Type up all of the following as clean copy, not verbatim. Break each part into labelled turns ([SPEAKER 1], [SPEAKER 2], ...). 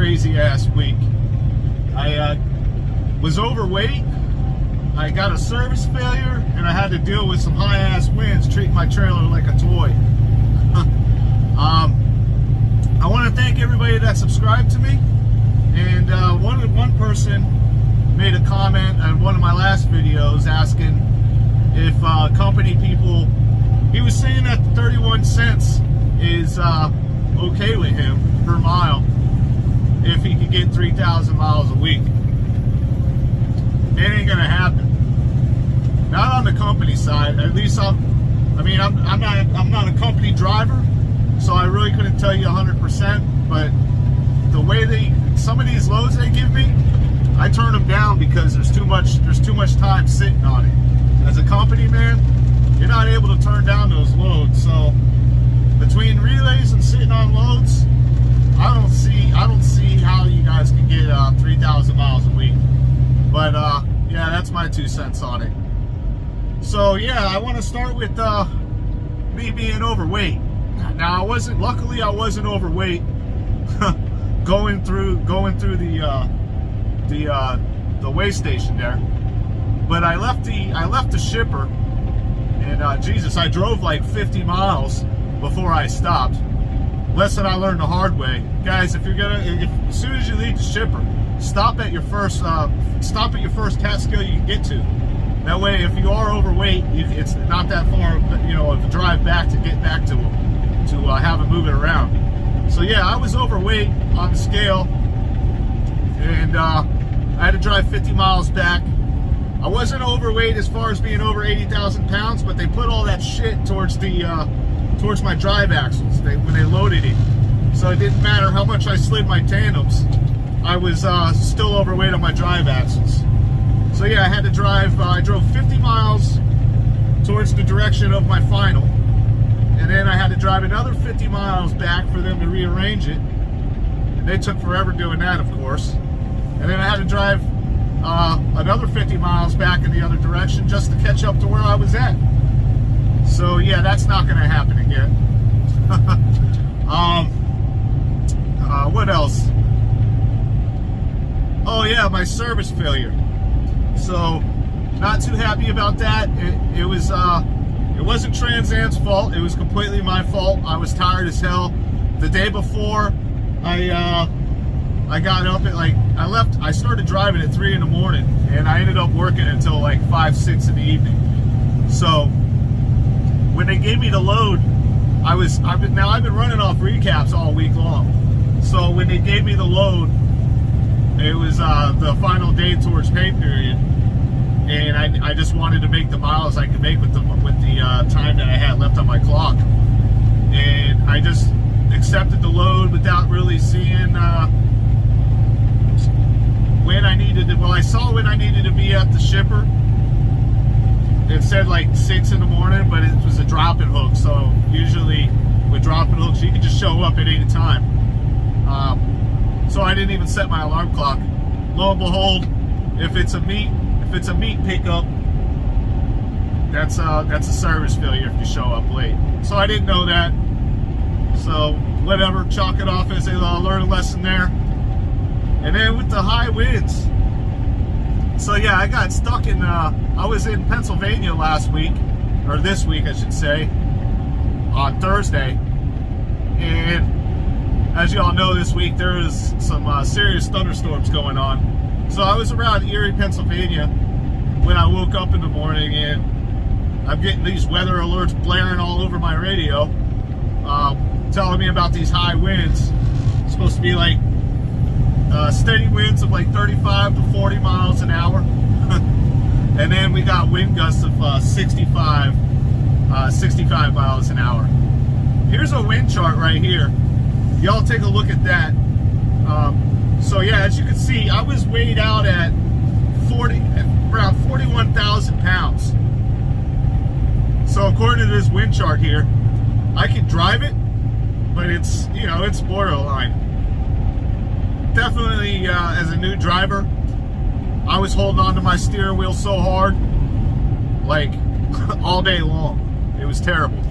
[SPEAKER 1] crazy ass week. I was overweight, I got a service failure, and I had to deal with some high ass winds treating my trailer like a toy. I want to thank everybody that subscribed to me, and one person made a comment on one of my last videos asking if company people, he was saying that 31 cents is okay with him per mile if he could get 3,000 miles a week. It ain't gonna happen. Not on the company side. At least I'm not a company driver, so I really couldn't tell you 100%. But the way some of these loads they give me, I turn them down because there's too much time sitting on it. As a company man, you're not able to turn down those loads. So between relays and sitting on loads, I don't see how you guys can get 3,000 miles a week. But yeah, that's my 2 cents on it. So yeah, I want to start with me being overweight. Now luckily I wasn't overweight going through the weigh station there. But I left the shipper, and Jesus, I drove like 50 miles before I stopped. Lesson I learned the hard way, guys. As soon as you leave the shipper, stop at your first Catskill you can get to. That way, if you are overweight, it's not that far, of a drive back to get back to have it moving around. So yeah, I was overweight on the scale, and I had to drive 50 miles back. I wasn't overweight as far as being over 80,000 pounds, but they put all that shit towards my drive axles when they loaded it. So it didn't matter how much I slid my tandems, I was still overweight on my drive axles. So yeah, I had to drive, I drove 50 miles towards the direction of my final, and then I had to drive another 50 miles back for them to rearrange it. And they took forever doing that, of course. And then I had to drive another 50 miles back in the other direction just to catch up to where I was at. So yeah, that's not going to happen again. What else? Oh yeah, my service failure. So not too happy about that. It wasn't TransAm's fault. It was completely my fault. I was tired as hell. The day before, I got up at I started driving at 3 in the morning, and I ended up working until like 5, 6 in the evening. So when they gave me the load, I've been running off recaps all week long. So when they gave me the load, it was the final day towards pay period, and I just wanted to make the miles I could make with the time that I had left on my clock, and I just accepted the load without really seeing when I needed to. Well, I saw when I needed to be at the shipper. It said like 6 in the morning, but it was a drop-in hook. So usually with drop-in hooks, you can just show up at any time. So I didn't even set my alarm clock. Lo and behold, if it's a meat pickup, that's a service failure if you show up late. So I didn't know that. So whatever, chalk it off as a learn lesson there. And then with the high winds, so yeah, I got stuck in, I was in Pennsylvania last week, or this week I should say, on Thursday, and as you all know, this week there is some serious thunderstorms going on. So I was around Erie, Pennsylvania when I woke up in the morning, and I'm getting these weather alerts blaring all over my radio, telling me about these high winds. It's supposed to be like steady winds of like 35 to 40 miles an hour. And then we got wind gusts of 65 miles an hour. Here's a wind chart right here. Y'all take a look at that. So yeah, as you can see, I was weighed out at around 41,000 pounds. So according to this wind chart here, I can drive it, but it's borderline. Definitely, as a new driver, I was holding on to my steering wheel so hard, like all day long. It was terrible.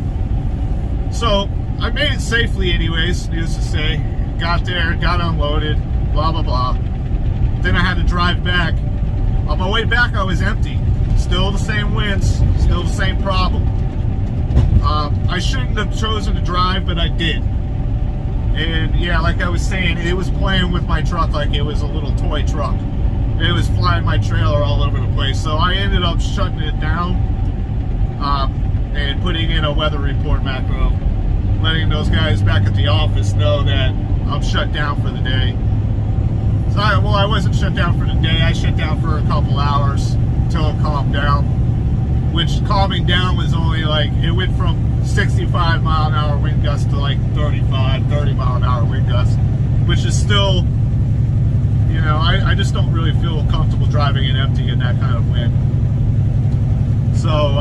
[SPEAKER 1] So I made it safely anyways, needless to say. Got there, got unloaded, blah, blah, blah. Then I had to drive back. On my way back, I was empty. Still the same winds, still the same problem. I shouldn't have chosen to drive, but I did. And yeah, like I was saying, it was playing with my truck like it was a little toy truck. It was flying my trailer all over the place. So I ended up shutting it down and putting in a weather report macro, letting those guys back at the office know that I'm shut down for the day. So I wasn't shut down for the day. I shut down for a couple hours until it calmed down, which calming down was only like, it went from 65 mile an hour wind gusts to like 30 mile an hour wind gusts, which is still, you know, I just don't really feel comfortable driving it empty in that kind of wind. So,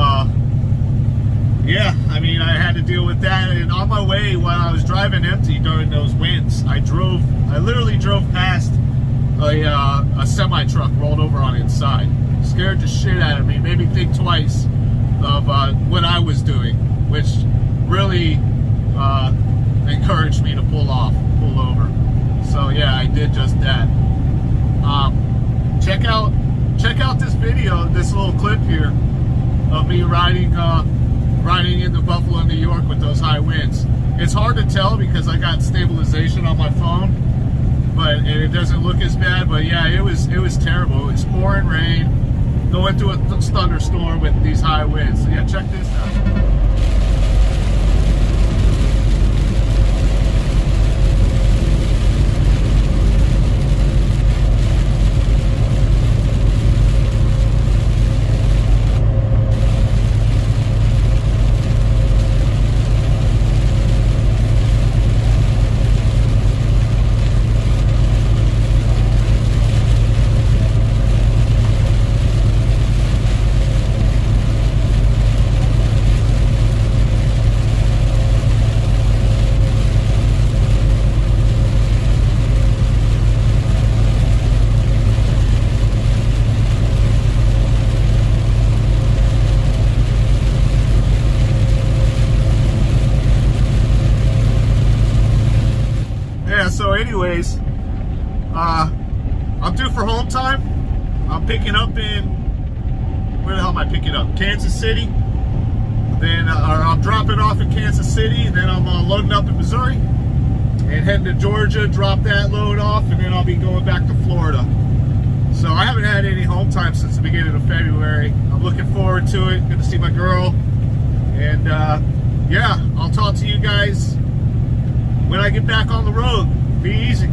[SPEAKER 1] yeah, I mean, I had to deal with that. And on my way, while I was driving empty during those winds, I literally drove past a semi-truck rolled over on its side. Scared the shit out of me, made me think twice of what I was doing, which really encouraged me to pull over. So yeah, I did just that. Check out this video, this little clip here of me riding into Buffalo, New York with those high winds. It's hard to tell because I got stabilization on my phone, but it doesn't look as bad. But yeah, it was terrible. It was pouring rain, going through a thunderstorm with these high winds. So yeah, check this out. So anyways, I'm due for home time. I'm picking up in, where the hell am I picking up? Kansas City. Then I'm dropping off in Kansas City, and then I'm loading up in Missouri and heading to Georgia, drop that load off, and then I'll be going back to Florida. So I haven't had any home time since the beginning of February. I'm looking forward to it. Good to see my girl. And yeah, I'll talk to you guys when I get back on the road. Be easy.